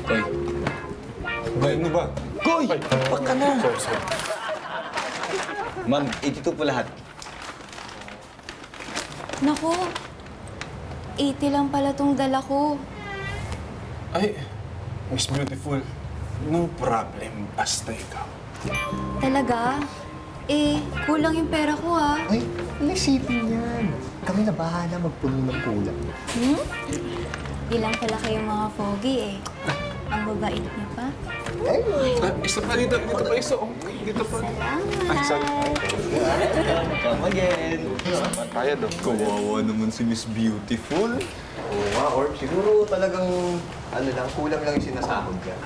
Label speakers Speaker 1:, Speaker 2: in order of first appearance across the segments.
Speaker 1: Koy. Koy, ano ba? Koy! Bak ka na! Sorry. Ma'am, 82 po lahat.
Speaker 2: Naku, 80 lang pala tong dala ko.
Speaker 3: Ay, Miss Beautiful, no problem, basta ikaw.
Speaker 2: Talaga? Eh, kulang yung pera ko ah.
Speaker 4: Ay, isipin yan. Kami na bahala magpuno ng kulang.
Speaker 2: Di lang pala kayong mga foggy eh. Ang babait niya pa.
Speaker 4: Ay,
Speaker 3: Isa pa dito pa isa. Oh, dito pa. Ay, sorry.
Speaker 1: Come again.
Speaker 3: Kaya daw.
Speaker 1: Kawawa naman si Miss Beautiful.
Speaker 4: oo nga, or siguro talagang, ano lang, kulang lang yung sinasahod niya.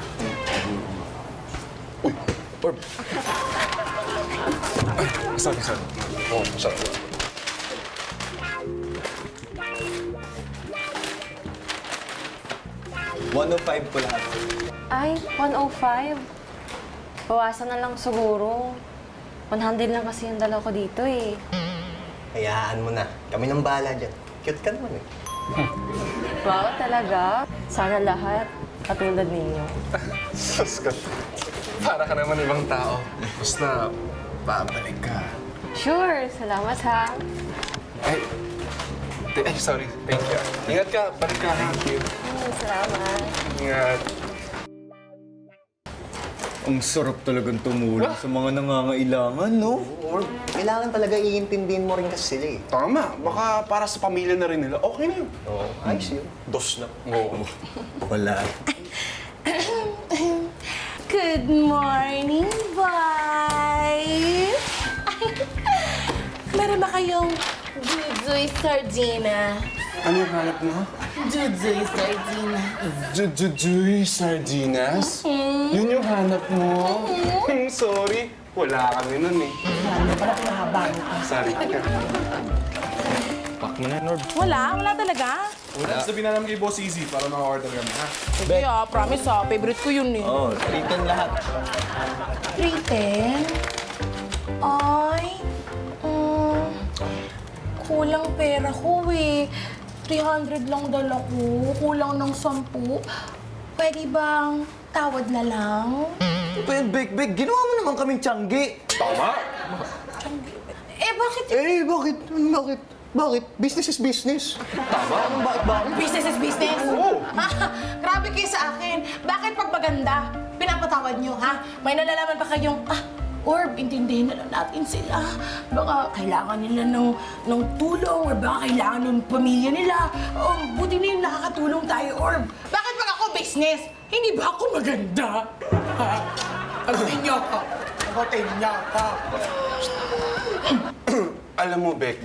Speaker 3: Uy, Orb. Ay, sorry. Oh, sorry.
Speaker 1: $105 po lahat.
Speaker 5: Ay, 105. Bawasan na lang siguro. 100 lang kasi yung dala ko dito eh.
Speaker 4: Hayaan mo na. Kami nang bahala dyan. Cute ka naman eh.
Speaker 5: Wow, talaga? Sana lahat katulad ninyo.
Speaker 3: Sus ka. Para ka naman ibang tao. Basta, babalik ka.
Speaker 5: Sure, salamat ha.
Speaker 3: Ay, sorry. Thank you. Ingat ka. Balik ka. Thank you.
Speaker 5: Salamat.
Speaker 3: Ingat.
Speaker 1: Ang sarap talagang tumulong sa mga nangangailangan, no?
Speaker 4: Or, kailangan talaga iintindihin mo rin kasi sila eh.
Speaker 3: Tama. Baka para sa pamilya na rin nila. Okay na yun.
Speaker 4: Oo, ayos yun. Dos na.
Speaker 3: Oo.
Speaker 1: Wala.
Speaker 2: Good morning, boys! Meron ba kayong Jujui Sardina?
Speaker 3: Ano yung hanap mo?
Speaker 2: Jujui Sardina.
Speaker 3: Jujuy sardinas? Yun yung hanap mo? Sorry. Wala kami nun eh. Sorry.
Speaker 1: Pak mo na, Norb.
Speaker 6: Wala talaga.
Speaker 7: Sabihin na namin kay Boss Easy para maka-order kami, ha?
Speaker 6: Sige promise favorite ko yun eh.
Speaker 1: Oh, 310 lahat.
Speaker 2: 310? Ay, kulang pera ko eh. 300 lang dala ko. Kulang ng 10. Pwede bang tawad na lang?
Speaker 1: Bek, ginawa mo naman kaming tiyanggi.
Speaker 3: Tama.
Speaker 2: Eh, bakit?
Speaker 4: Bakit? Business is business.
Speaker 3: Tama.
Speaker 4: Bakit?
Speaker 6: Business is business.
Speaker 3: Oo.
Speaker 6: Grabe kayo sa akin. Bakit pag maganda, pinapatawad nyo, ha? May nalalaman pa kayong, Orb, intindihin na lang natin sila. Baka kailangan nila ng tulong or baka kailangan ng pamilya nila. Buti na yung nakakatulong tayo, Orb. Bakit pag ako business, hindi ba ako maganda? Ha? Agutin niyo ako. Agutin niyo ako.
Speaker 3: Alam mo, Bek.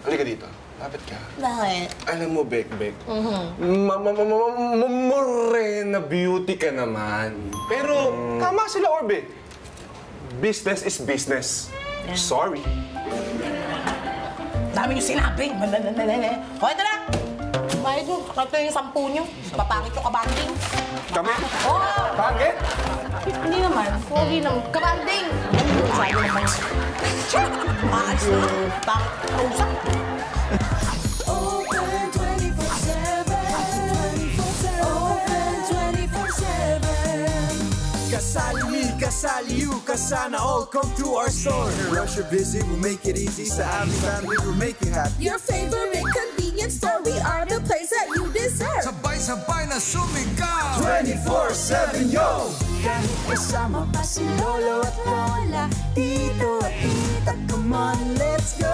Speaker 3: Halika dito. Lapit ka.
Speaker 2: Bakit?
Speaker 3: Alam mo, Bek. Morena beauty ka naman. Pero tama sila, Orbe. Business is business. Sorry.
Speaker 6: Dami niyo sinabi. O, ito na. Bayad mo. Ito yung 10 niyo. Papangit yung kabanding.
Speaker 3: Kami?
Speaker 6: Oh!
Speaker 3: Pangit?
Speaker 6: Hindi naman. Pogi naman. Kabanding! Sabi naman. Maalis na. Bakit? Kausap?
Speaker 8: Open 24/7. Open 24/7.
Speaker 9: Kasali me, kasali you, kasana all come to our store. Rush you're busy, we'll make it easy. Sa aming family, we'll make you happy.
Speaker 8: Your favorite convenience store, we are the place that you deserve.
Speaker 9: Sabay-sabay na sumigaw
Speaker 4: 24/7, yo!
Speaker 8: Kahit kasama pa si Lolo at Lola, Tito at Tita, come on, let's go!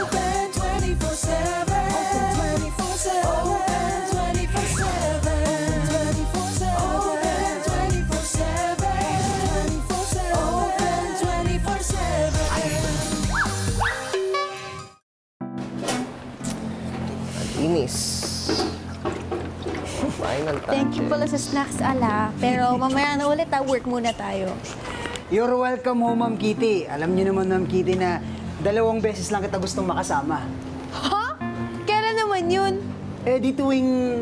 Speaker 8: Open 24/7. Open 24/7. Open 24/7. 24/7. Open 24/7. 24/7. Open 24/7.
Speaker 4: Inis. Final touch.
Speaker 2: Thank you pala sa snacks, ala. Pero mamaya na ulit, work muna tayo.
Speaker 10: You're welcome home, Ma'am Kitty. Alam niyo naman, Ma'am Kitty, na 2 beses lang kita gustong makasama.
Speaker 2: Ha? Kailan naman yun?
Speaker 10: Eh, di tuwing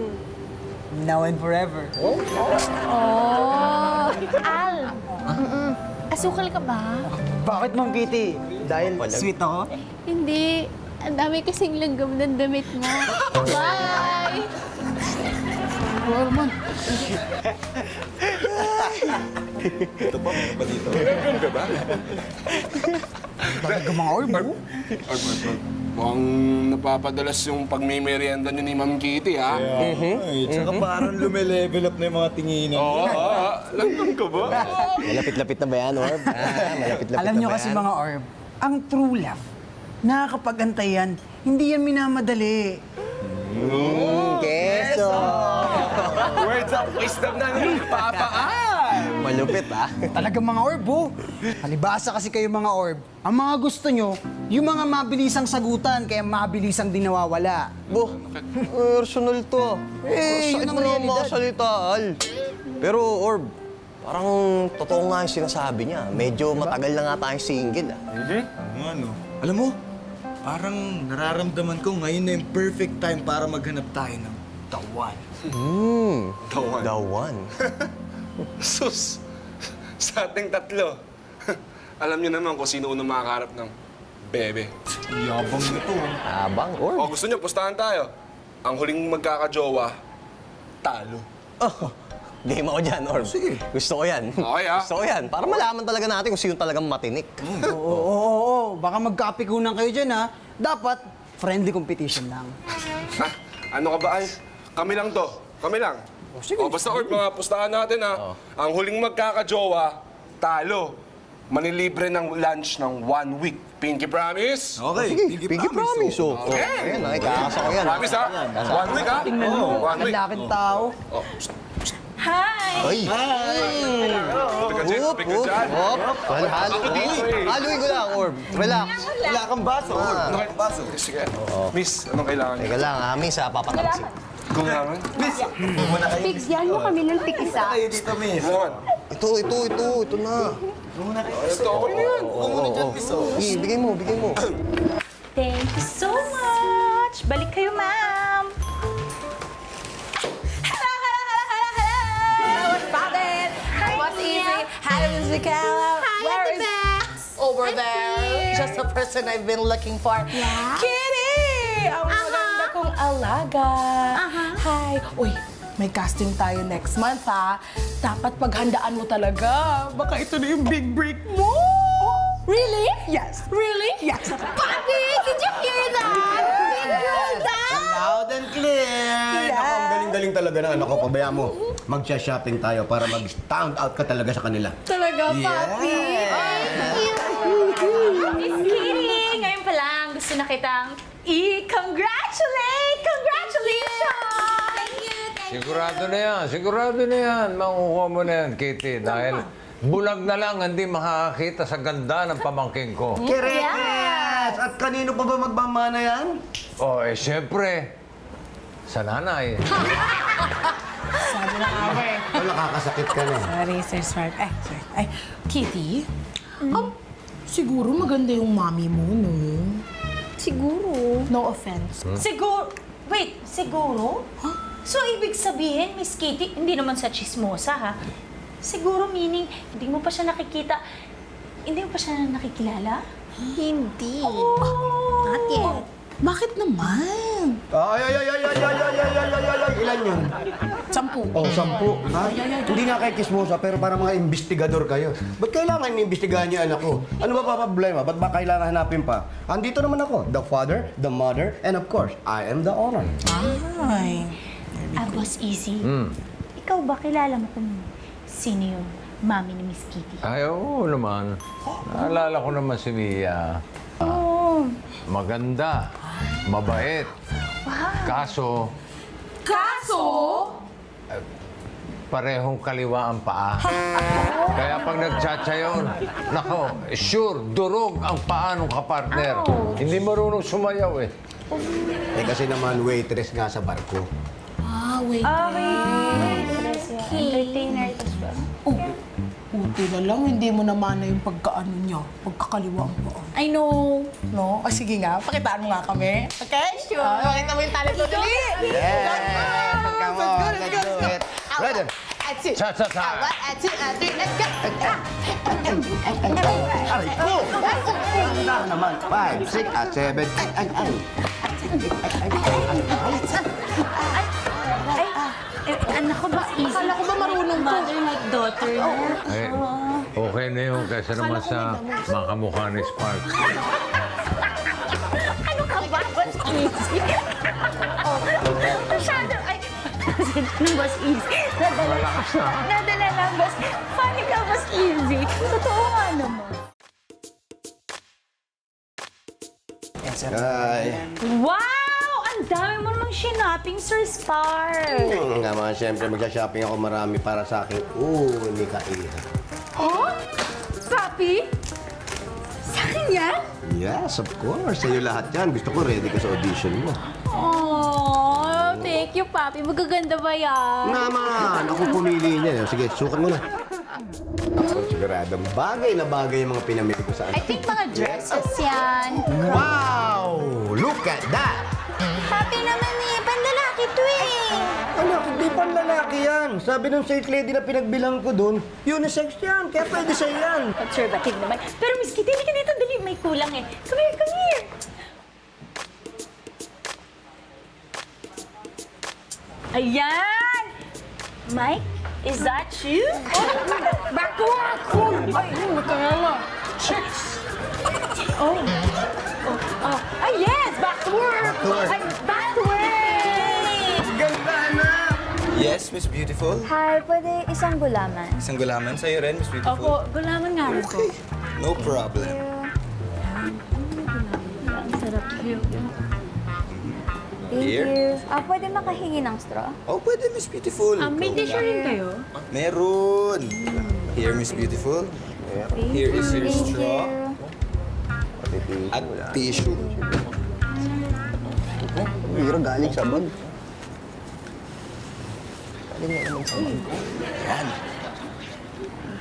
Speaker 10: now and forever.
Speaker 2: Oh, Al. Asukal ka ba?
Speaker 10: Bakit, Ma'am Kitty? Dahil sweet ako?
Speaker 2: Hindi. Ang dami kasing langgam ng damit mo. Bye!
Speaker 1: Ito pa, meron pa dito.
Speaker 3: Ganun ka ba?
Speaker 10: Talaga mga orb, oh.
Speaker 3: Mukhang napapadalas yung pagmimerienda niyo ni Ma'am Kitty, ha?
Speaker 1: Ay, tsaka parang lume-level up na yung mga tinginan.
Speaker 3: Oo, langgam ka ba?
Speaker 4: Malapit-lapit na ba yan, Orb? Malapit-lapit
Speaker 10: Alam
Speaker 4: na
Speaker 10: nyo
Speaker 4: ba
Speaker 10: kasi
Speaker 4: yan?
Speaker 10: mga orb, ang true love, nakakapag-antay yan, hindi yan minamadali.
Speaker 4: Keso!
Speaker 3: Words of wisdom na ni Papaan!
Speaker 4: Malupit, ha?
Speaker 10: Talagang mga orb, oh. Halibasa kasi kayo mga orb. Ang mga gusto nyo, yung mga mabilisang sagutan, kaya mabilisang di nawawala.
Speaker 4: Bo, personal to.
Speaker 10: Eh, yun
Speaker 4: Sakit
Speaker 10: ang
Speaker 4: mo naman
Speaker 10: realidad.
Speaker 4: makasalita, Al. Pero, Orb, parang totoo nga yung sinasabi niya. Medyo matagal na nga tayong single, ah.
Speaker 1: Ano? Alam mo, parang nararamdaman ko ngayon na yung perfect time para maghanap tayo ng the one.
Speaker 4: The one.
Speaker 3: Sus! Sa ating tatlo. Alam niyo naman kung sino unang makakarap ng bebe.
Speaker 1: Yabang nito.
Speaker 4: Abang, Orb.
Speaker 3: O gusto niyo, pustahan tayo. Ang huling magkakajowa, talo.
Speaker 4: Oh, game ako dyan, Orb. Sige. Gusto ko yan.
Speaker 3: Okay, ah.
Speaker 4: Gusto ko yan. Para malaman talaga natin kung sino talagang matinik.
Speaker 10: Oo. Baka magkapikunan kayo dyan, ha. Dapat, friendly competition lang.
Speaker 3: Ha? Ano ka ba, Al? Kami lang to. Kami lang. O, basta, Orb, mga pustahan natin, ha. Ang huling magkakajowa, talo. Manilibre ng lunch ng 1 week. Pinky promise?
Speaker 1: Okay,
Speaker 4: Pinky promise, oh.
Speaker 3: Okay.
Speaker 4: Ayan, nakikakasa ko yan.
Speaker 3: Promise, ha? 1 week, ha?
Speaker 10: Tingnan mo,
Speaker 3: 1 week.
Speaker 10: lalaking tao.
Speaker 2: Hi!
Speaker 4: Ay!
Speaker 3: Bigyan ka dyan, bigyan ka dyan.
Speaker 4: Haluin ko lang, Orb. Relax.
Speaker 1: Wala kang baso. Wala kang baso.
Speaker 3: Sige. Miss, anong kailangan niyo?
Speaker 4: Teka lang, Miss, papatalsik.
Speaker 3: Kung naman?
Speaker 1: Muna kayo.
Speaker 2: Bigyan mo kami ng tig-isa.
Speaker 1: Kayo dito, miss.
Speaker 3: Ano naman?
Speaker 4: Ito na.
Speaker 1: Muna kayo.
Speaker 3: Ito, okay na yan.
Speaker 4: Sige, bigay mo.
Speaker 2: Thank you so much! Balik kayo, ma'am! Hello! What's poppin'? What's easy? Hi, Miss Michaela. Where is... Over there. Just the person I've been looking for. Yeah? Kitty! Ang maganda kong alaga. Hi. Uy, may casting tayo next month, ha? Dapat paghandaan mo talaga. Baka ito na yung big break mo. Really? Yes. Really? Yes. Papi, did you hear that? Did you hear that?
Speaker 11: Loud and clear!
Speaker 2: Yeah.
Speaker 11: Ako, ang galing-galing talaga ng anak ko. Pabayaan mo, magsha-shopping tayo para mag-stand out ka talaga sa kanila.
Speaker 2: Talaga, Papi.
Speaker 12: Miss Kitty! Ngayon pa lang, gusto na kitang i-congratulate! Congratulations!
Speaker 13: Sigurado na yan. Makukuha mo na yan, Kitty. Dahil bulag na lang, hindi makakakita sa ganda ng pamangking ko.
Speaker 11: Yes! At kanino pa ba magmamana yan?
Speaker 13: Oh, siyempre, sa nanay.
Speaker 6: Sabi na nga ba eh.
Speaker 11: Wala, kakasakit ka na.
Speaker 6: Sorry, Sir Smart. Ay, Kitty, siguro maganda yung mami mo, no?
Speaker 2: Siguro.
Speaker 6: No offense.
Speaker 12: Siguro... Wait, siguro? So, ibig sabihin, Miss Kitty, hindi naman sa chismosa, ha? Siguro meaning, hindi mo pa siya nakikita, hindi mo pa siya nakikilala?
Speaker 2: Hindi.
Speaker 12: Oh!
Speaker 2: Not yet.
Speaker 6: Bakit naman?
Speaker 11: Ay! Ilan yun?
Speaker 6: 10.
Speaker 11: Oh, 10. Ha? Hindi nga kayo kismosa, pero para mga investigador kayo. Ba't kailangan inimbestigahan niyo anak ko? Ano ba problema? Ba't ba kailangan hanapin pa? Andito naman ako. The father, the mother, and of course, I am the owner.
Speaker 6: Ay.
Speaker 12: Boss Easy, ikaw ba kilala mo kung sino yung mami ni Miss Kitty?
Speaker 13: Ay, oo naman. Naalala ko naman si Mia. Maganda, mabait. Kaso, parehong kaliwa ang paa. Kaya pag nagtsatsayon, nako, sure, durog ang paa ng kapartner. Hindi marunong sumayaw eh.
Speaker 11: Eh kasi naman waitress nga sa barko.
Speaker 6: Wait.
Speaker 12: Entertainer as well.
Speaker 6: Buti na lang, hindi mo naman na yung pagkaano niya. Pagkakaliwa ang paa.
Speaker 2: I know.
Speaker 6: No? O sige nga, pakitaan mo nga kami. Okay?
Speaker 2: Sure.
Speaker 6: Pakita mo yung talent mo, dali!
Speaker 11: Come on, let's do it. Ready?
Speaker 6: That's it.
Speaker 13: Cha-cha-cha.
Speaker 6: 1, 2, 3, let's go.
Speaker 11: Aray ko! Ganda naman. 5, 6, 7, ay.
Speaker 12: Anak ko ba, easy?
Speaker 2: Akala ko ba marunong to?
Speaker 12: Mother like daughter na.
Speaker 13: Eh, okay na yun kaysa naman sa makamukha ni Spark.
Speaker 12: Ano ka ba? Mas easy. Masyado, ay, mas easy. Nadala lang, mas funny ka, mas easy. Totoo nga naman.
Speaker 11: Ay.
Speaker 12: Wow! Ang dami mo namang shopping, Sir Spark.
Speaker 11: Nga mga siyempre, magsha-shopping ako marami para sa akin. Ni Kaiha.
Speaker 12: Oh? Papi? Sa akin yan?
Speaker 11: Yes, of course. Sa'yo lahat yan. Gusto ko ready ka sa audition mo.
Speaker 12: Oh, thank you, Papi. Magaganda ba yan?
Speaker 11: Naman! Ako pumili niya. Sige, sukat mo na. Ako siguradong bagay na bagay yung mga pinamili ko sa
Speaker 12: I think mga dresses yan.
Speaker 11: Wow! Look at that!
Speaker 12: Papi naman eh. Pandalaki to eh.
Speaker 11: Anak, hindi pang lalaki yan. Sabi ng sales lady na pinagbilang ko doon, unisex yan. Kaya pwede sa'yo yan.
Speaker 12: Conservative naman. Pero Miss Kitty, hindi ka dito. Dali, may kulang eh. Come here, come here. Ayan! Mike, is that you?
Speaker 2: Back to work! Ay, magkakala. Chicks!
Speaker 12: Oh. Ah, yes! Back to work!
Speaker 1: Back to work.
Speaker 12: Ay, back to work!
Speaker 11: Ganda na!
Speaker 1: Yes, Miss Beautiful.
Speaker 5: Hi, pwede isang gulaman.
Speaker 1: Isang gulaman sa'yo rin, Miss Beautiful.
Speaker 12: Opo, gulaman nga rin po.
Speaker 1: No problem.
Speaker 12: Ang sarap yun.
Speaker 5: Thank
Speaker 1: Here?
Speaker 5: you. Pwede makahingi ng straw?
Speaker 1: Oh, pwede, Miss Beautiful.
Speaker 12: May tissue rin kayo?
Speaker 1: Meron. Here, Miss Beautiful. Here is your
Speaker 5: Thank
Speaker 1: straw.
Speaker 5: you.
Speaker 1: At tissue.
Speaker 11: Hira galing sa bag.
Speaker 1: Yan.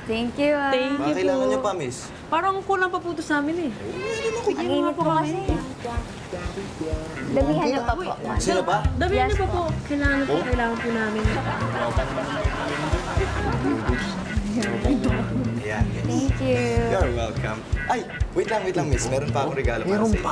Speaker 5: Thank you.
Speaker 12: Thank
Speaker 1: Baka kailangan niyo pa, Miss.
Speaker 12: Parang kulang pa po ito sa amin eh.
Speaker 5: Ang init po kasi. Damihan niyo pa po.
Speaker 1: Sino pa?
Speaker 12: Damihan niyo pa po. Kailangan po namin.
Speaker 1: Ayan, Miss.
Speaker 5: Thank you.
Speaker 1: You're welcome. Ay, wait lang, Miss. Meron pa akong regalo para sa inyo.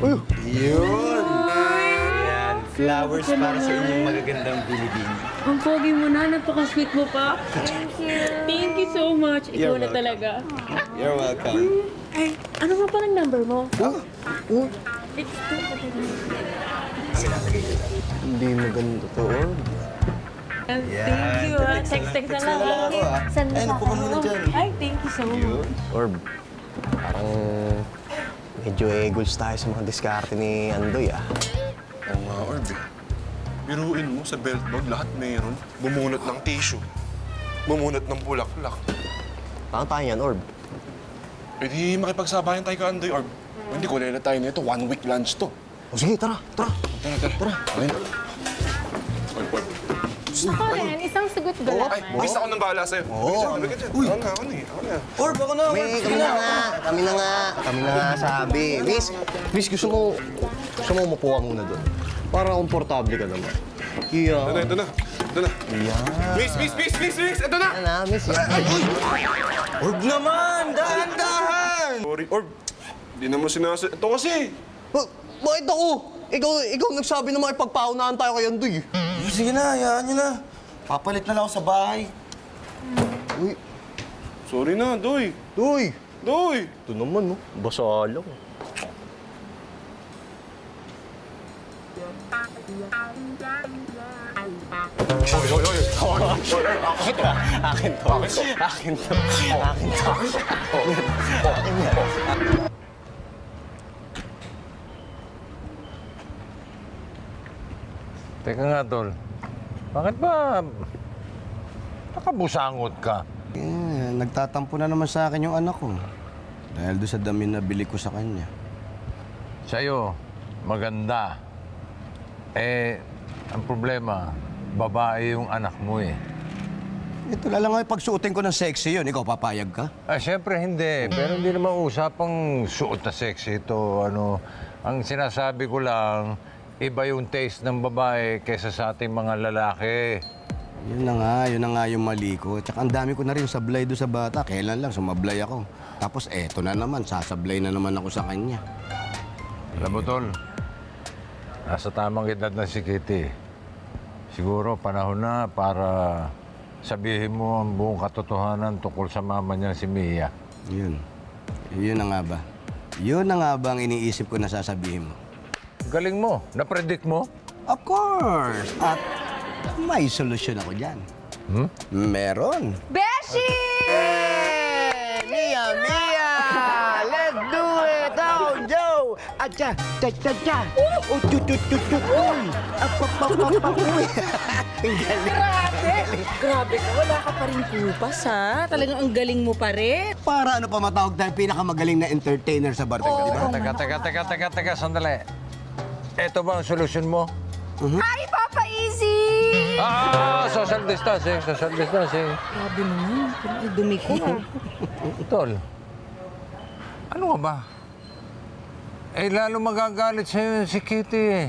Speaker 11: Okay.
Speaker 1: Yun! Ayan, flowers para sa inyong magagandang bilibini.
Speaker 12: Ang pogi mo na, napaka-sweet mo pa.
Speaker 5: Thank you.
Speaker 12: Thank you so much.
Speaker 1: You're
Speaker 12: Ikaw na
Speaker 1: welcome.
Speaker 12: talaga.
Speaker 1: You're welcome.
Speaker 12: Ay, ano nga palang number mo?
Speaker 11: Hindi maganda to, Orb.
Speaker 12: Thank you. Text na lang.
Speaker 1: ako, ah.
Speaker 5: Saan mo
Speaker 1: Ayun,
Speaker 5: sa
Speaker 1: upo ka muna dyan.
Speaker 12: Ay, thank you so much.
Speaker 4: Orb, parang medyo egols tayo sa mga diskarte ni Andoy, ah.
Speaker 3: Oo nga, Orb eh. Biruin mo sa belt bag, lahat meron. Bumunot ng tissue. Bumunot ng bulaklak.
Speaker 4: Paano tayo yan, Orb?
Speaker 3: E di makipagsabayan tayo ka, Andoy, Orb. Hindi ko lela tayo nito. 1 week lunch to.
Speaker 4: O sige, tara.
Speaker 3: Tara. Okay na. Orb.
Speaker 2: Ako rin, isang sugot
Speaker 3: Ay,
Speaker 2: gulaman.
Speaker 3: miss ako nang bahala sa'yo.
Speaker 4: Oo.
Speaker 3: Uy! Ako na.
Speaker 1: Orb, ako na.
Speaker 4: May, kami na nga sabi. Miss, gusto mo umupo ka muna doon. Para komportable ka naman. Yeah.
Speaker 3: Ito na.
Speaker 4: Yeah.
Speaker 3: Miss! Ito na!
Speaker 4: Ano, miss?
Speaker 1: Orb naman! Dahan!
Speaker 3: Sorry, Orb. Hindi naman sinasa... Ito kasi!
Speaker 4: Bakit ako? Ikaw nagsabi na makipagpaunahan tayo kay Andoy.
Speaker 1: Sige na, hayaan niyo na. Papalit na lang ako sa bahay.
Speaker 4: Uy,
Speaker 3: Sorry na, Doy.
Speaker 4: Doy!
Speaker 3: Doy!
Speaker 4: Ito naman, no? Basala ko. Akin to.
Speaker 13: Teka nga, Tol. Bakit ba nakabusangot ka?
Speaker 11: Nagtatampo na naman sa akin yung anak ko. Dahil doon sa dami na bili ko sa kanya.
Speaker 13: Sa'yo, maganda. Ang problema, babae yung anak mo eh.
Speaker 11: Ito lang nga pagsuotin ko ng sexy yun. Ikaw, papayag ka?
Speaker 13: Siyempre hindi. Pero hindi naman usapang suot na sexy ito. Ang sinasabi ko lang, iba yung taste ng babae kaysa sa ating mga lalaki.
Speaker 11: Yun na nga yung mali ko. Tsaka ang dami ko na rin sablay doon sa bata. Kailan lang, sumablay ako. Tapos eto na naman, sasablay na naman ako sa kanya.
Speaker 13: Alam mo, Tol, nasa tamang edad na si Kitty. Siguro panahon na para sabihin mo ang buong katotohanan tungkol sa mama niya si Mia.
Speaker 11: Yun. Yun na nga ba? Yun na nga ba ang iniisip ko na sasabihin mo?
Speaker 13: Galing mo. Na-predict mo?
Speaker 11: Of course! At may solusyon ako dyan. Meron.
Speaker 2: Beshi!
Speaker 11: Mia! Let's do it! Oh, Joe! Acha! Cha-cha-cha! Oh, tut-tut-tut-tut! Uy! Apapapapap! Ang galing!
Speaker 6: Grabe ka, wala ka pa rin kupas, ha? Talagang ang galing mo pa rin.
Speaker 11: Para ano pa matawag tayong pinakamagaling na entertainer sa bartender, di ba?
Speaker 13: Teka, sandali. Ito ba ang solusyon mo?
Speaker 2: Hi, Papa Easy!
Speaker 13: Social distancing.
Speaker 6: Grabe naman, ang dumi ko.
Speaker 13: Tol, ano ka ba? Lalo magagalit sa'yo si Kitty eh.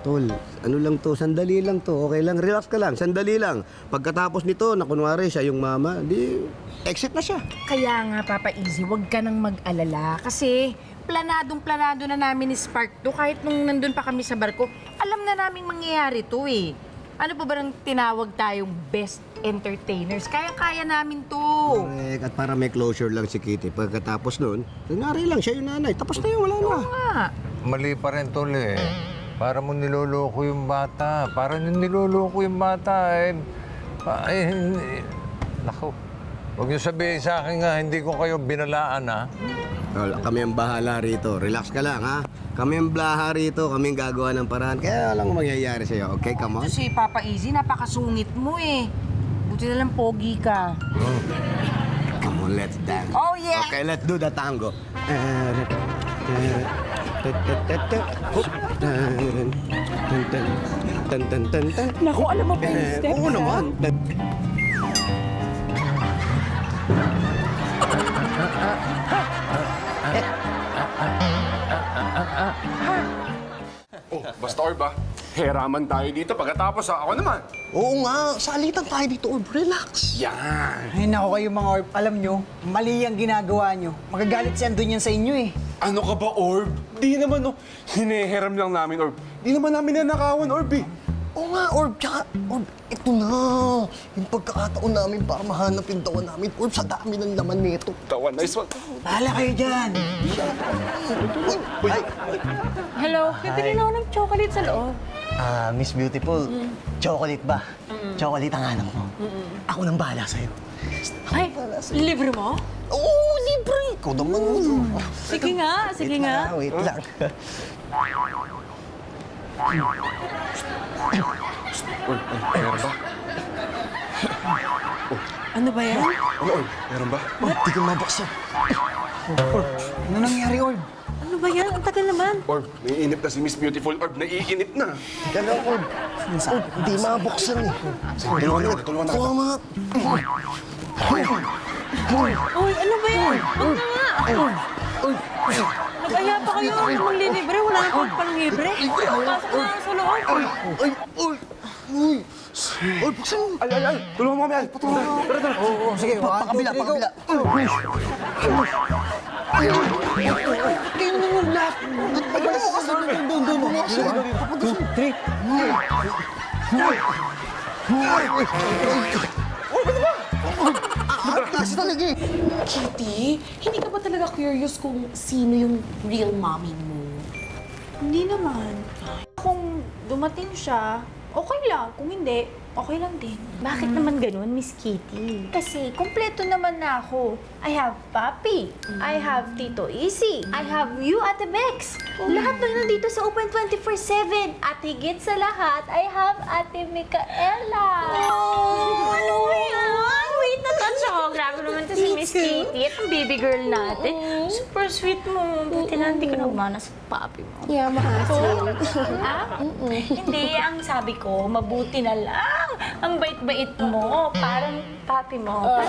Speaker 11: Tol, ano lang to, sandali lang to. Okay lang, relax ka lang, sandali lang. Pagkatapos nito, na kunwari siya yung mama, di exit na siya.
Speaker 6: Kaya nga, Papa Easy, huwag ka nang mag-alala. Kasi planadong-planado na namin ni Spark to. Kahit nung nandun pa kami sa barko, alam na namin mangyayari to eh. Ano pa ba nang tinawag tayong best entertainers? Kaya-kaya namin to.
Speaker 11: Correct. At para may closure lang si Kitty, pagkatapos nun, nangyari lang siya yung nanay. Tapos na yun, wala na.
Speaker 6: nga.
Speaker 13: Mali pa rin, Tol eh. Para mo niloloko yung bata. Naku. Huwag niyo sabihin sa akin nga, hindi ko kayo binalaan, ha?
Speaker 11: Tol, kami ang bahala rito. Relax ka lang, ha? Kami ang blaha rito. Kami ang gagawa ng paraan. Kaya alam mo mangyayari sa'yo. Okay, come on?
Speaker 6: Si Papa Easy, napakasungit mo eh. Buti na lang pogi ka.
Speaker 11: Come on, let's dance.
Speaker 6: Oh, yeah!
Speaker 11: Okay, let's do the tango.
Speaker 6: Naku, alam mo pa yung step,
Speaker 11: Oo naman.
Speaker 3: Oh, basta Orb, heraman tayo dito. Pagkatapos, ako naman.
Speaker 4: Oo nga, salitan tayo dito, Orb. Relax.
Speaker 3: Yan.
Speaker 10: Ay, naku kayo mga Orb. Alam nyo, mali ang ginagawa nyo. Magagalit si Andun yan sa inyo eh.
Speaker 3: Ano ka ba, Orb? Di naman, hineheram lang namin, Orb. Di naman namin nanakawan, Orb, eh.
Speaker 4: Oo nga, Orb. Tsaka, Orb, ito na. Yung pagkakataon namin para mahanap yung tawa namin. Orb, sa dami ng laman nito.
Speaker 3: Tawa, nice one.
Speaker 10: Bahala kayo dyan.
Speaker 5: Hello, bibili na ako ng chocolate sa loob.
Speaker 4: Miss Beautiful, chocolate ba? Chocolate ang hanap mo. Ako nang bahala sa'yo.
Speaker 5: Ay, libre mo?
Speaker 4: Oo, libre! Ikaw naman.
Speaker 5: Sige nga.
Speaker 4: Wait lang.
Speaker 3: Meron ba?
Speaker 5: Ano ba yan?
Speaker 3: Ano, Orb? Meron ba?
Speaker 4: Di ka mabuksan.
Speaker 10: Ano nangyari, Orb?
Speaker 5: Ano ba yan? Ang tagal naman.
Speaker 3: Orb, naiinip na si Miss Beautiful. Orb, naiinip na.
Speaker 4: Ika lang, Orb. Orb, di mabuksan eh.
Speaker 3: Tulungan na, tulungan na.
Speaker 4: Oo nga.
Speaker 5: Uy, ano ba yan? Huwag na nga. Nag-aya pa kayo maglilibre. Wala na akong panglibre. Pasok na sa loob.
Speaker 4: Orb, buksan mo.
Speaker 3: Ay. Tulungan mo kami, Al. Patulungan. Tara.
Speaker 10: Oo, sige.
Speaker 4: Pakabila. Kayo na yung lahat. Doon.
Speaker 10: 2, 3.
Speaker 4: Taas talaga eh.
Speaker 6: Kitty, hindi ka ba talaga curious kung sino yung real mommy mo?
Speaker 12: Hindi naman. Kung dumating siya, okay lang. Kung hindi, okay lang din. Bakit naman ganun, Miss Kitty? Kasi kumpleto naman na ako. I have Papi. I have Tito Easy. I have you, Ate Bex. Lahat na nandito sa Open 24/7. At higit sa lahat, I have Ate Micaela. Ano yan? Wait na touch ako. Grabe naman to si Miss Kitty at ang baby girl natin. Super sweet mo. Buti na hindi ka nagmana sa Papi mo.
Speaker 6: Yeah, maasin.
Speaker 12: Hindi, ang sabi ko, mabuti na lang. Ang bait-bait mo. Parang papi mo.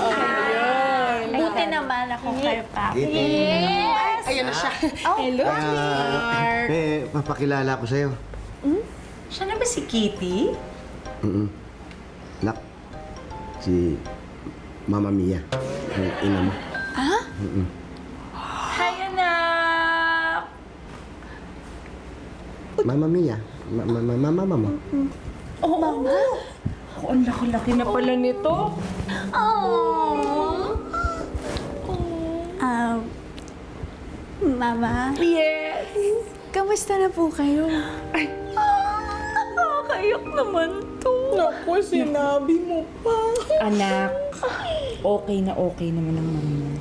Speaker 12: Buti naman ako kay papi. Yes!
Speaker 6: Ayan na siya.
Speaker 12: Hello,
Speaker 11: Papakilala ko sa'yo.
Speaker 12: Siya na ba si Kitty?
Speaker 11: Nak, si Mama Mia, ang ina mo.
Speaker 12: Ah? Hi, anak!
Speaker 11: Mama Mia, mama mo.
Speaker 12: Oo, Mama? Ako, ang laki-laki na pala nito.
Speaker 14: Mama?
Speaker 12: Yes!
Speaker 14: Kamusta na po kayo?
Speaker 12: Ay, nakakaiyak naman to.
Speaker 2: Naku, sinabi mo pa.
Speaker 5: Anak, okay naman ang mami mo.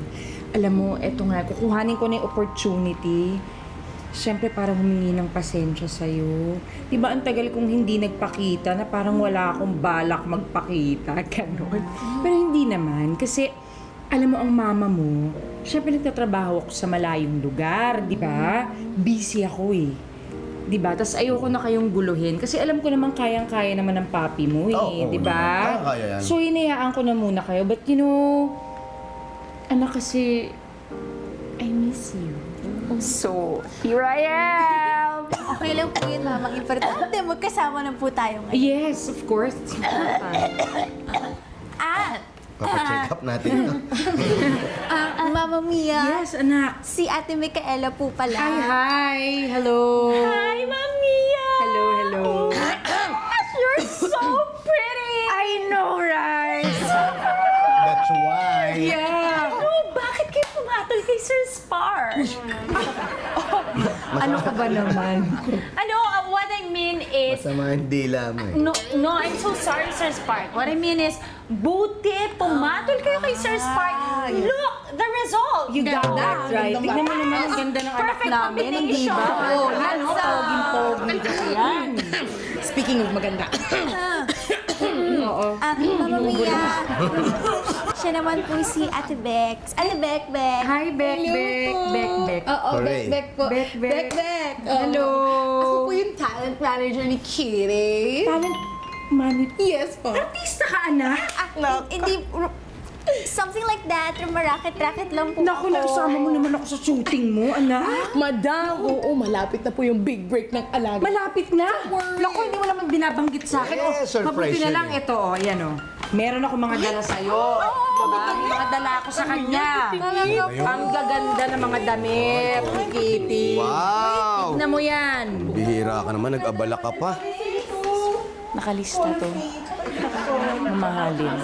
Speaker 5: Alam mo, eto nga, kukuhanin ko na yung opportunity. Siyempre, para humingi ng pasensya sa'yo. Diba, ang tagal kong hindi nagpakita na parang wala akong balak magpakita, ganon. Pero hindi naman, kasi alam mo, ang mama mo, siyempre nagtatrabaho ako sa malayong lugar, di ba? Busy ako eh. Di ba? Tapos ayoko na kayong guluhin kasi alam ko naman kayang-kaya naman ng papi mo eh, di ba?
Speaker 11: Kaya yan.
Speaker 5: So hinayaan ko na muna kayo. But you know, anak kasi, I miss you. So, here I am!
Speaker 14: Okay lang po yun, Mama. Importante, magkasama na po tayo ngayon.
Speaker 5: Yes, of course. It's important.
Speaker 11: Papacheck up natin.
Speaker 14: Mama Mia.
Speaker 5: Yes, anak.
Speaker 14: Si Ate Micaela po pala.
Speaker 5: Hi! Hello!
Speaker 12: Hi, Mamiya!
Speaker 5: Hello!
Speaker 12: You're so pretty!
Speaker 5: I know, right?
Speaker 11: That's why.
Speaker 5: Yeah!
Speaker 12: Ano, bakit kayo pumatol kay Sir Spar?
Speaker 5: Ano ka ba naman?
Speaker 12: Ano, what I mean is...
Speaker 11: Masama ang dila mo eh.
Speaker 12: No, I'm so sorry, Sir Spark. What I mean is, buti pumatol kayo kay Sir Spark. Look, the result!
Speaker 5: You got that right. Tignan mo naman ang ganda ng anak
Speaker 12: Perfect
Speaker 5: namin, hindi ba?
Speaker 12: combination.
Speaker 5: Oh, yan, oh, poging-pogi. Yan.
Speaker 2: Speaking of maganda.
Speaker 5: Oo.
Speaker 14: Mama Mia. Siya naman po si Ate Bex. Ate Beck.
Speaker 5: Hi, Beck.
Speaker 2: Oo,
Speaker 11: Hooray.
Speaker 2: Beck po.
Speaker 5: Beck.
Speaker 2: Beck.
Speaker 5: Hello.
Speaker 2: Ako po yung talent manager ni Kitty.
Speaker 5: Talent money.
Speaker 2: Yes po.
Speaker 5: Artista ka, anak?
Speaker 14: Hindi, something like that. Rumaraket-raket lang po
Speaker 5: Naku, nakasama mo naman ako sa shooting mo, anak.
Speaker 2: Madam, oo, malapit na po yung big break ng alaga.
Speaker 5: Malapit na. Naku, hindi mo naman binabanggit sa akin.
Speaker 11: Eh, surprise
Speaker 5: mabuti na
Speaker 11: yun
Speaker 5: lang
Speaker 11: eh.
Speaker 5: ito, yan o. Meron ako mga dala sa'yo. Diba? May mga dala ako sa kanya. Ang gaganda ng mga damit ni Kitty.
Speaker 11: Wow!
Speaker 5: Tignan mo yan.
Speaker 11: Bihira ka naman, nag-abala ka pa.
Speaker 5: Nakalista to. Mamahalin.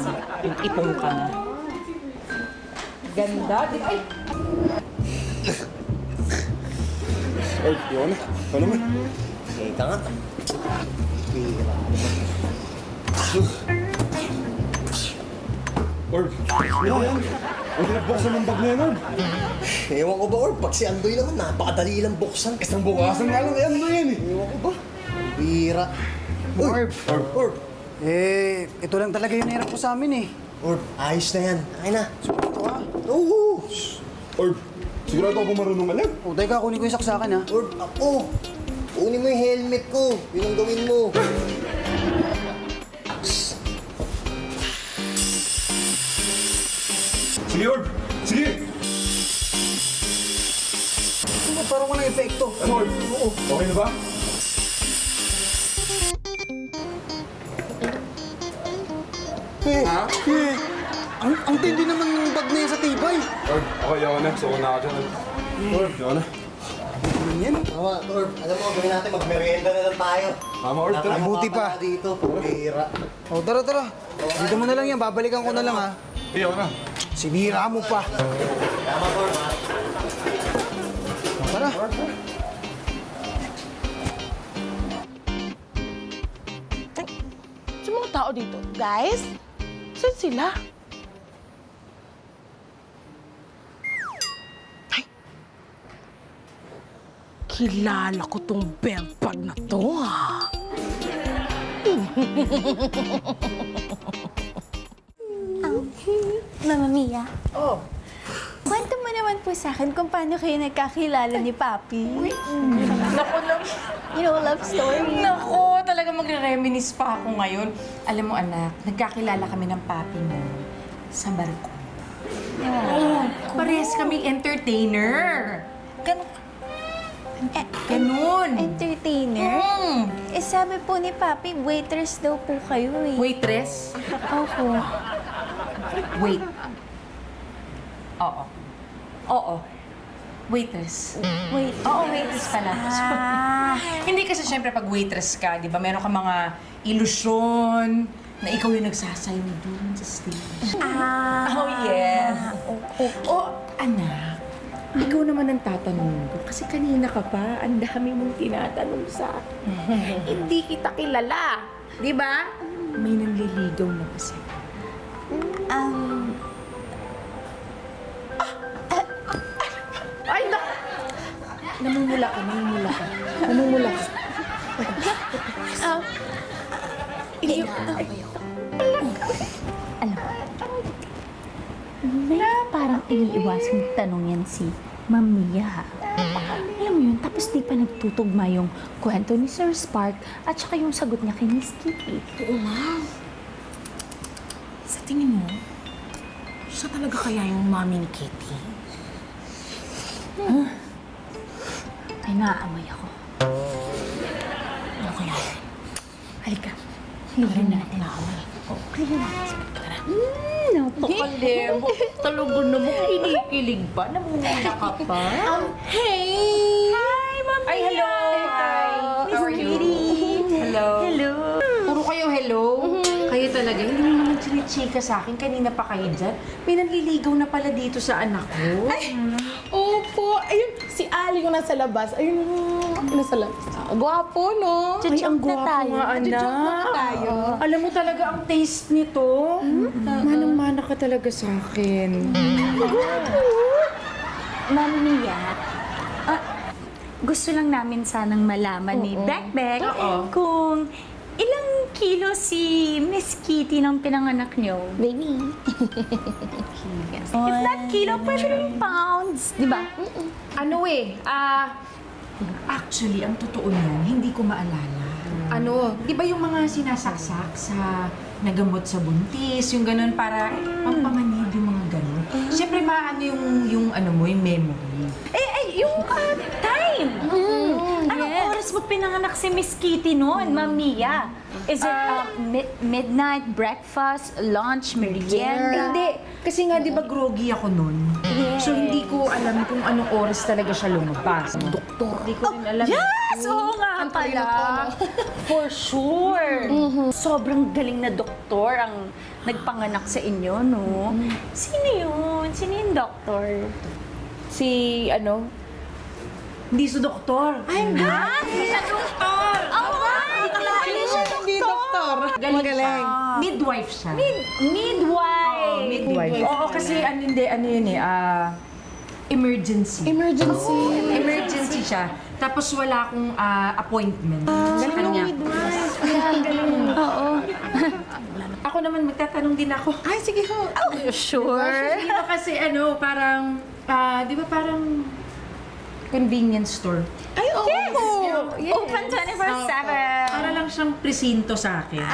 Speaker 5: Yung ipong ka na. Ganda. Ay!
Speaker 3: Ay, yun na. Ano naman?
Speaker 4: Ika nga.
Speaker 3: Orb, ano yan? Ang pinagbukasan ng bag na yan, Orb.
Speaker 4: Ewan ko ba, Orb? Pag si Andoy naman, napakadali lang buksan.
Speaker 3: Isang bukasan nga lang, yan na yan eh.
Speaker 4: Ewan ko ba? Bira.
Speaker 10: Orb. Eh, ito lang talaga yung hirap ko sa amin eh.
Speaker 4: Orb, ayos na yan. Ay na.
Speaker 10: Ito ah.
Speaker 4: Oo.
Speaker 3: Orb, sigurado ako marunong alam.
Speaker 10: O, teka, kunin ko yung saksakan ha.
Speaker 4: Orb, ako. Kunin mo yung helmet ko. Yun ang gawin mo.
Speaker 3: Sige, Orb. Sige.
Speaker 10: Parang walang epekto.
Speaker 3: Ano, Orb? Oo. Okay na ba? Ha?
Speaker 10: Ang tindi naman ng bag na yan sa tibay.
Speaker 3: Orb, okay, yawa na. So, na ako dyan. Orb, yawa na.
Speaker 4: Tama, Orb. Alam mo, gawin natin, magmerienda na lang tayo.
Speaker 3: Tama, Orb. Tara.
Speaker 10: Mabuti pa.
Speaker 4: Dito, bira.
Speaker 10: O, tara. Dito mo na lang yan. Babalikan ko na lang ha.
Speaker 3: Yawa na.
Speaker 10: Sinira mo pa.
Speaker 4: Tama, Orb.
Speaker 10: O, tara.
Speaker 2: Sa mga tao dito, guys, saan sila? Ay! Kilala ko tong belt bag na to, ha?
Speaker 14: Mama Mia.
Speaker 2: Oh.
Speaker 14: Kwento mo naman po sa akin kung paano kayo nagkakilala ni Papi.
Speaker 5: Naku,
Speaker 14: You know, love story.
Speaker 5: Naku, talaga magre-reminisce pa ako ngayon. Alam mo, anak, nagkakilala kami ng papi mo sa barko. Oh, parehas kaming entertainer. Ganun.
Speaker 14: Entertainer? sabi po ni Papi, waitress daw po kayo eh.
Speaker 5: Waitress?
Speaker 14: Opo.
Speaker 5: Wait. Oo. Oo. Waitress.
Speaker 14: Wait.
Speaker 5: Oo, waitress pala. Hindi kasi syempre pag waitress ka, di ba, meron ka mga ilusyon na ikaw yung nagsasayaw doon sa stage. Oh, yes. Oh, anak. Ikaw naman ang tatanungin ko. Kasi kanina ka pa, ang dami mong tinatanong sa akin. Hindi kita kilala. Di ba? May nanliligaw na kasi. Ay, namumula ka.
Speaker 12: Alam mo, may parang iniiwasang tanong yan si Ma'am Mia. Alam mo yun, tapos di pa nagtutugma yung kwento ni Sir Spark at saka yung sagot niya kay Miss Kitty.
Speaker 6: Oo nga. Sa tingin mo, siya talaga kaya yung mami ni Kitty?
Speaker 12: Ay, naaamoy ako.
Speaker 6: Ano kaya?
Speaker 12: Halika. Clearin natin. Clearin natin. Napakalebo. Talaga naman kinikilig pa. Namumuna ka pa.
Speaker 6: Hey!
Speaker 12: Hi, Ma'am
Speaker 5: Ay, hello! Hi! How are you? Hello.
Speaker 12: Hello.
Speaker 5: Puro kayo hello? Kayo talaga, hindi mo naman chinichika sa akin. Kanina pa kayo dyan. May nanliligaw na pala dito sa anak ko.
Speaker 6: Ay! Opo! Ayun, si Ali yung nasa labas. Ayun, nasa labas. Gwapo, no?
Speaker 5: Ay, ang gwapo nga,
Speaker 6: Joke tayo.
Speaker 5: Alam mo talaga ang taste nito. Manang-mana ka talaga sa akin.
Speaker 12: Ma'am Mia, gusto lang namin sanang malaman ni Bekbek kung ilang kilo si Miss Kitty nang pinanganak niyo.
Speaker 14: Baby.
Speaker 12: If not kilo, pwede rin pounds, di ba?
Speaker 5: Ano actually, ang totoo niyan, hindi ko maalala. Ano, di ba yung mga sinasaksak sa nagamot sa buntis, yung ganun para pampamanid yung mga ganun. Siyempre, maano yung memory.
Speaker 12: Yung time! Anong oras mo pinanganak si Miss Kitty noon, Ma'am Mia? Is it midnight, breakfast, lunch, merienda?
Speaker 5: Hindi. Kasi nga, di ba groggy ako nun?
Speaker 12: Yes.
Speaker 5: So, hindi ko alam kung anong oras talaga siya lumabas. Doktor. Hindi ko rin alam.
Speaker 12: Yes! Oo nga pala. For sure. Sobrang galing na doktor ang nagpanganak sa inyo, no? Sino yun? Sino yung doktor?
Speaker 5: Si, hindi si doktor.
Speaker 12: Ay, hindi siya doktor!
Speaker 6: Hindi doktor.
Speaker 5: Galing siya. Midwife siya.
Speaker 12: Midwife!
Speaker 5: Midwife. Oo, kasi ano yun emergency. Emergency siya. Tapos wala akong appointment sa kanya.
Speaker 6: Galing.
Speaker 12: Oo.
Speaker 5: Ako naman, magtatanong din ako.
Speaker 6: Ay, sige ho.
Speaker 12: Sure.
Speaker 5: Hindi ba kasi parang, di ba parang convenience store?
Speaker 6: Ay, oo.
Speaker 12: Yes. Open 24/7.
Speaker 5: Para lang siyang presinto sa akin.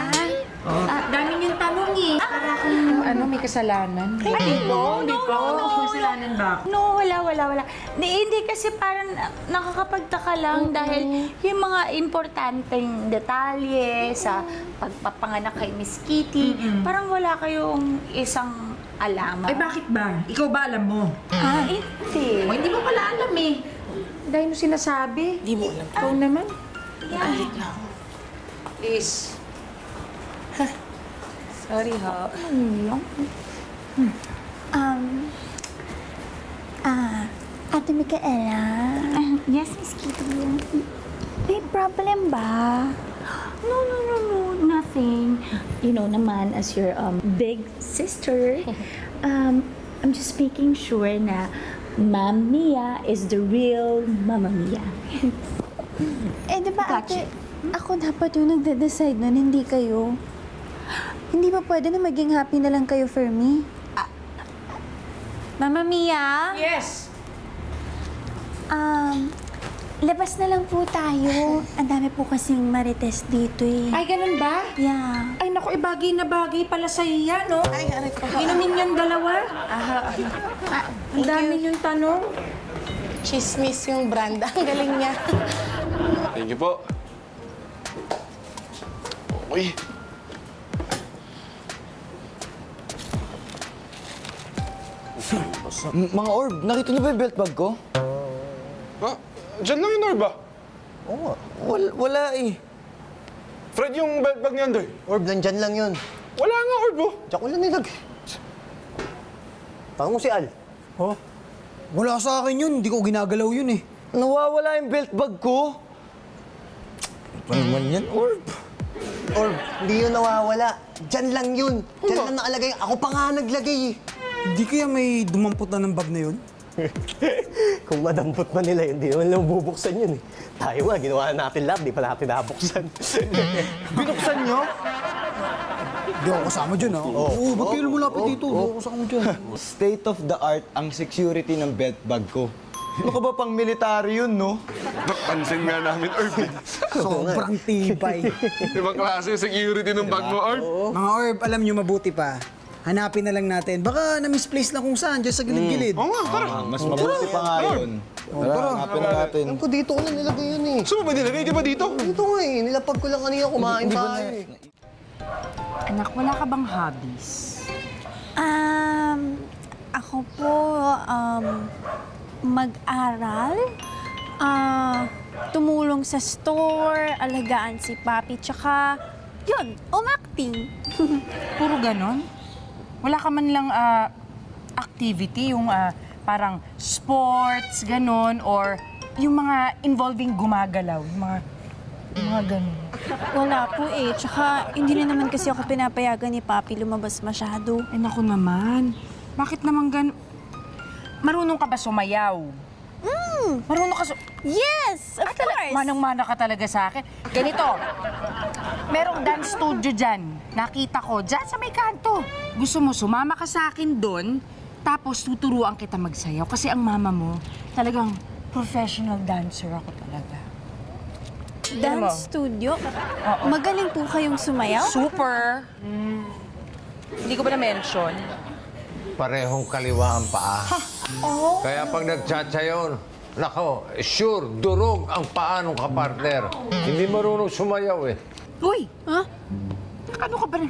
Speaker 5: Dami niyong tanong Para akong may kasalanan.
Speaker 12: Ay, no.
Speaker 5: Kasalanan ba ako?
Speaker 12: No, wala. Hindi kasi parang nakakapagtaka lang dahil yung mga importanteng detalye sa pagpapanganak kay Miss Kitty, parang wala kayong isang alaman.
Speaker 5: Ay, bakit ba? Ikaw ba alam mo?
Speaker 12: Hindi.
Speaker 5: O, hindi mo pala alam Dahil mo sinasabi.
Speaker 6: Hindi mo alam.
Speaker 5: Ikaw naman.
Speaker 6: Alit lang.
Speaker 5: Please.
Speaker 6: Sorry ho.
Speaker 14: Ate Micaela.
Speaker 12: Yes, Miss Kitty.
Speaker 14: May problem ba?
Speaker 12: No, nothing. You know naman, as your big sister, I'm just making sure na Ma'am Mia is the real Mama Mia.
Speaker 14: Di ba ate, ako dapat yung nagde-decide nun, hindi kayo. Hindi ba pwede na maging happy na lang kayo for me? Mama Mia?
Speaker 5: Yes.
Speaker 14: Labas na lang po tayo. Ang dami po kasing marites dito
Speaker 5: Ay, ganun ba?
Speaker 14: Yeah.
Speaker 5: Ay, naku, bagay na bagay pala sa iya, no?
Speaker 6: Ay, aray ko.
Speaker 5: Inumin yung dalawa. Ang dami yung tanong.
Speaker 6: Chismis yung brand. Ang galing niya.
Speaker 3: Thank you po. Uy.
Speaker 1: Mga Orb, nakita niyo ba yung belt bag ko?
Speaker 3: Ha? Diyan lang yun, Orb, ah.
Speaker 4: Oo,
Speaker 1: Wala eh.
Speaker 3: Fred, yung belt bag ni Andoy.
Speaker 4: Orb, nandyan lang yun.
Speaker 3: Wala nga, Orb, oh.
Speaker 4: Diyan ko lang nilagay. Tango mo si Al.
Speaker 10: Oh? Wala sa akin yun. Hindi ko ginagalaw yun eh.
Speaker 1: Nawawala yung belt bag ko. Ano naman yan, Orb?
Speaker 4: Orb, hindi yun nawawala. Diyan lang yun. Diyan lang nakalagay. Ako pa nga naglagay eh.
Speaker 10: Hindi kaya may dumampot na ng bag na yun?
Speaker 4: Kung madampot man nila yun, di naman lang bubuksan yun eh. Tayo nga, ginawa natin lahat, di pa natin nabuksan.
Speaker 1: Binuksan niyo?
Speaker 10: Hindi ako kasama dyan ha. Oo, ba't kayo lumulapit dito? Hindi ako kasama dyan.
Speaker 1: State of the art ang security ng belt bag ko. Ano ka ba pang military yun, no?
Speaker 3: Napansin nga namin, Orb.
Speaker 10: Sobrang tibay.
Speaker 3: Ibang klase yung security ng bag mo, Orb.
Speaker 10: Mga Orb, alam nyo mabuti pa. Hanapin na lang natin. Baka na-misplace lang kung saan, dyan sa gilid-gilid.
Speaker 3: Oo nga, tara.
Speaker 1: Mas mabuti pa nga yun. Tara, hanapin na natin.
Speaker 4: Alam ko dito ko lang nilagay yun eh.
Speaker 3: Saan mo ba nilagay? Di ba dito?
Speaker 4: Dito nga eh, nilapag ko lang kanina kumain tayo eh.
Speaker 5: Anak, wala ka bang hobbies?
Speaker 14: Ako po, mag-aral, tumulong sa store, alagaan si Papi, tsaka, yun, umacting.
Speaker 5: Puro ganon? Wala ka man lang activity, yung parang sports, ganon, or yung mga involving gumagalaw, yung mga ganon.
Speaker 14: Wala po eh. Tsaka, hindi na naman kasi ako pinapayagan ni Papi lumabas masyado.
Speaker 5: Ay, naku naman. Bakit naman ganon? Marunong ka ba sumayaw? Marunong ka
Speaker 14: Yes! Of course!
Speaker 5: Manang-mana ka talaga sa akin. Ganito, merong dance studio dyan. Nakita ko, dyan sa may kanto. Gusto mo, sumama ka sa akin doon, tapos tuturuan kita magsayaw. Kasi ang mama mo, talagang professional dancer ako talaga.
Speaker 14: Dance studio? Magaling po kayong sumayaw?
Speaker 5: Super! Hindi ko ba na-mention?
Speaker 13: Parehong kaliwa ang paa.
Speaker 14: Oh.
Speaker 13: Kaya pag nagtsatsayon, nako, sure, durog ang paa ng kapartner. Hindi marunong sumayaw eh.
Speaker 5: Uy! Ha? Ano ka ba?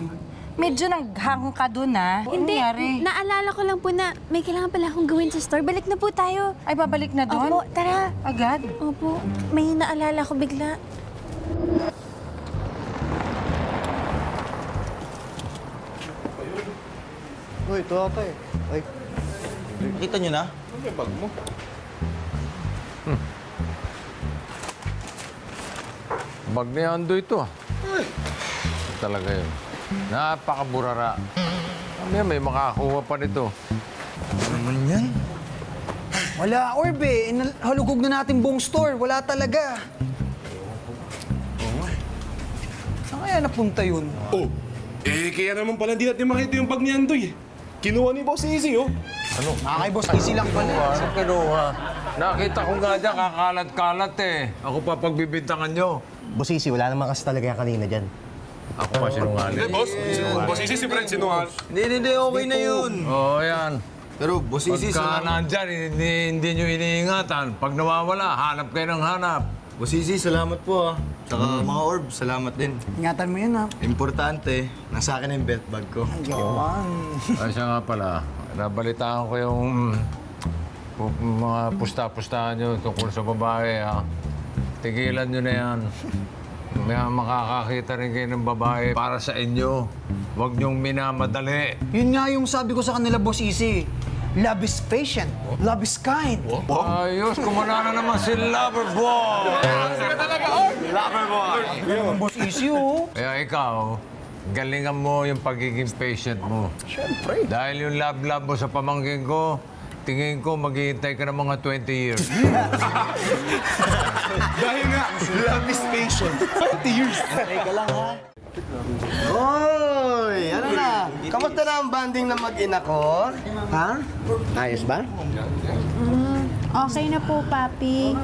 Speaker 5: Medyo naghang ka dun, ha?
Speaker 14: Hindi,
Speaker 5: Nangyari?
Speaker 14: naalala ko lang po na may kailangan pala akong gawin sa store. Balik na po tayo.
Speaker 5: Ay, babalik na doon?
Speaker 14: Opo, tara.
Speaker 5: Agad?
Speaker 14: Opo, may naalala ko bigla.
Speaker 4: Uy, ito ata eh. Ay,
Speaker 1: Kita niyo na?
Speaker 3: Ano yung bag mo?
Speaker 13: Bag ni Ando ito. Talaga yun. Napakaburara. May makakuha pa nito.
Speaker 1: Ano naman yan?
Speaker 10: Wala, Orb eh. Halugog na natin buong store. Wala talaga. Saan kaya napunta yun?
Speaker 3: Oh, kaya naman pala hindi natin makita yung bag ni Andoy. Kinuha ni Boss Easy, oh.
Speaker 13: Ano?
Speaker 10: Kay Boss Easy lang pala.
Speaker 13: Ano kinuha? Nakita ko nga dyan, kakalat-kalat eh. Ako pa pagbibintangan nyo.
Speaker 4: Boss Easy, wala naman kasi talaga yan kanina dyan.
Speaker 13: Ako pa sinungaling.
Speaker 3: Hindi, Boss. Boss Easy, si Fred sinungal.
Speaker 1: Hindi, okay na yun.
Speaker 13: Oo, yan.
Speaker 1: Pero, Boss Easy,
Speaker 13: Pagka nandyan, hindi nyo iniingatan. Pag nawawala, hanap kayo ng hanap.
Speaker 1: Boss Easy, salamat po ah. Tsaka mga Orb, salamat din.
Speaker 10: Ingatan mo yun, ha?
Speaker 1: Importante, nasa akin na yung belt bag ko.
Speaker 13: Ay, siya nga pala. Nabalitaan ko yung mga pusta-pustahan nyo tungkol sa babae, ha. Tigilan nyo na yan. May makakakita rin kayo ng babae para sa inyo. Huwag niyong minamadali.
Speaker 10: Yun nga yung sabi ko sa kanila, Boss Easy. Love is patient. Love is kind.
Speaker 13: Ayos, kumana na naman si Loverboy!
Speaker 1: Loverboy!
Speaker 10: Yung Boss Easy, oh.
Speaker 13: Kaya ikaw, galingan mo yung pagiging patient mo.
Speaker 10: Siyempre.
Speaker 13: Dahil yung love-love mo sa pamangkin ko, tingin ko maghihintay ka ng mga 20 years.
Speaker 3: Dahil nga, love is patient. 20 years.
Speaker 1: Teka lang ha.
Speaker 11: Hoy! Ano na? Kamusta na ang banding ng mag-ina ko? Ha? Ayos ba?
Speaker 14: Okay na po, Papi.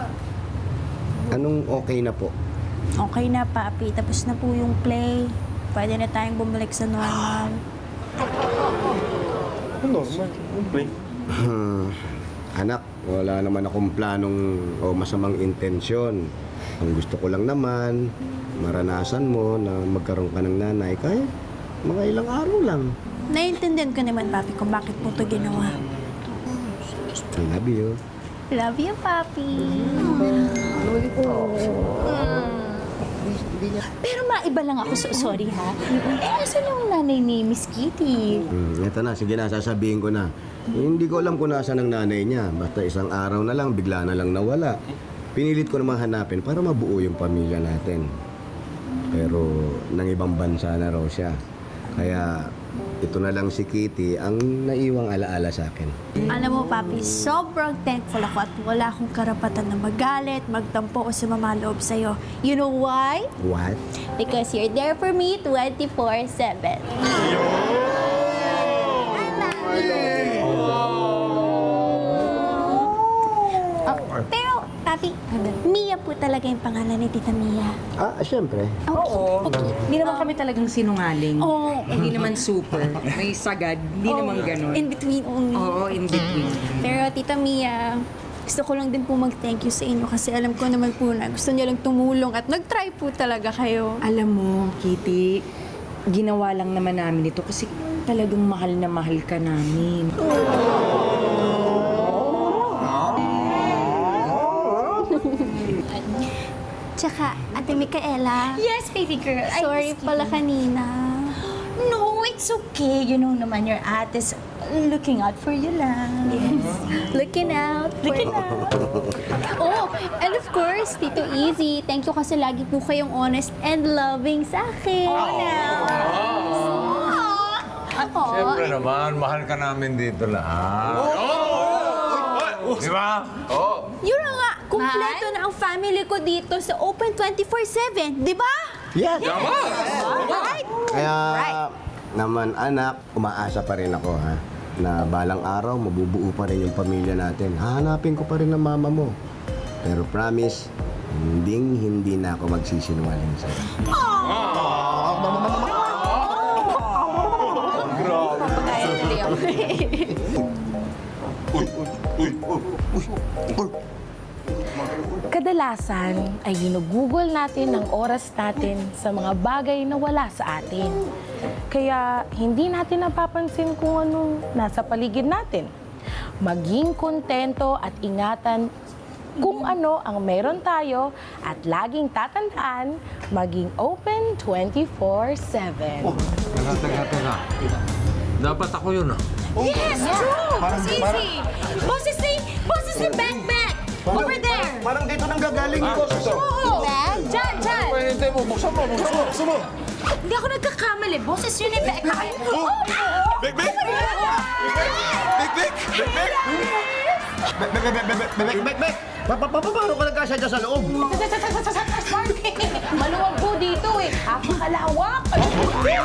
Speaker 11: Anong okay na po?
Speaker 14: Okay na, Papi. Tapos na po yung play. Pwede na tayong bumalik sa normal.
Speaker 3: Normal. Yung play.
Speaker 11: Anak, wala naman akong planong o masamang intensyon. Ang gusto ko lang naman, maranasan mo na magkaroon ka ng nanay kahit mga ilang araw lang.
Speaker 14: Naiintindihan ko naman, Papi, kung bakit mo ito ginawa.
Speaker 11: I love you.
Speaker 14: Love you, Papi. Pero maiba lang ako, sorry ha. Asan yung nanay ni Miss Kitty?
Speaker 11: Ito na, sige na, sasabihin ko na. Hindi ko alam kung nasaan ang nanay niya. Basta isang araw na lang, bigla na lang nawala. Pinilit ko naman hanapin para mabuo yung pamilya natin. Pero nang ibang bansa na raw siya. Kaya ito na lang si Kitty ang naiwang alaala sa akin.
Speaker 14: Alam mo, Papi, sobrang thankful ako at wala akong karapatan na magalit, magtampo o sumama loob sa'yo. You know why?
Speaker 11: What?
Speaker 14: Because you're there for me 24/7. Pero, Papi, Mia po talaga yung pangalan ni Tita Mia.
Speaker 11: Ah, siyempre.
Speaker 5: Oo. Hindi naman kami talagang sinungaling.
Speaker 14: Oo.
Speaker 5: Hindi naman super. May sagad. Hindi naman ganun.
Speaker 14: In between only.
Speaker 5: Oo, in between.
Speaker 14: Pero, Tita Mia, gusto ko lang din po mag-thank you sa inyo kasi alam ko naman po na gusto niyo lang tumulong at nag-try po talaga kayo.
Speaker 5: Alam mo, Kitty, ginawa lang naman namin ito kasi talagang mahal na mahal ka namin.
Speaker 14: Tsaka, Ate Micaela.
Speaker 12: Yes, baby girl.
Speaker 14: Sorry pala kanina.
Speaker 12: No, it's okay. You know naman your ate is looking out for you lang.
Speaker 14: Yes. Looking out.
Speaker 12: Looking out.
Speaker 14: Oh, and of course, Tito Easy, thank you kasi lagi po kayong honest and loving sa akin.
Speaker 13: Siyempre naman, mahal ka namin dito lahat. Di ba?
Speaker 14: Yun na nga, kumpleto na ang family ko dito sa Open 24/7, di ba?
Speaker 11: Yes!
Speaker 14: Right?
Speaker 11: Kaya naman anak, umaasa pa rin ako ha, na balang araw mabubuo pa rin yung pamilya natin. Hahanapin ko pa rin ang mama mo. Pero promise, hindi na ako magsisinungaling sa'yo.
Speaker 6: Kadalasan ay ginugugol natin ang oras natin sa mga bagay na wala sa atin. Kaya hindi natin napapansin kung anong nasa paligid natin. Maging kontento at ingatan kung ano ang meron tayo at laging tatandaan, maging open 24/7.
Speaker 13: Teka. Dapat ako yun ah.
Speaker 12: Yes, true! Boss Easy! Boss is back! Over there!
Speaker 11: Parang dito nang gagaling yung boss ito.
Speaker 12: Oo! Diyan!
Speaker 13: Pwede mo, buksan mo.
Speaker 12: Hindi ako nagkakamali. Boses yun yung back.
Speaker 3: Bek!
Speaker 11: Paano ka nagkasya dyan sa loob?
Speaker 6: Maluwag po dito eh. Apakalawak.
Speaker 13: Ay,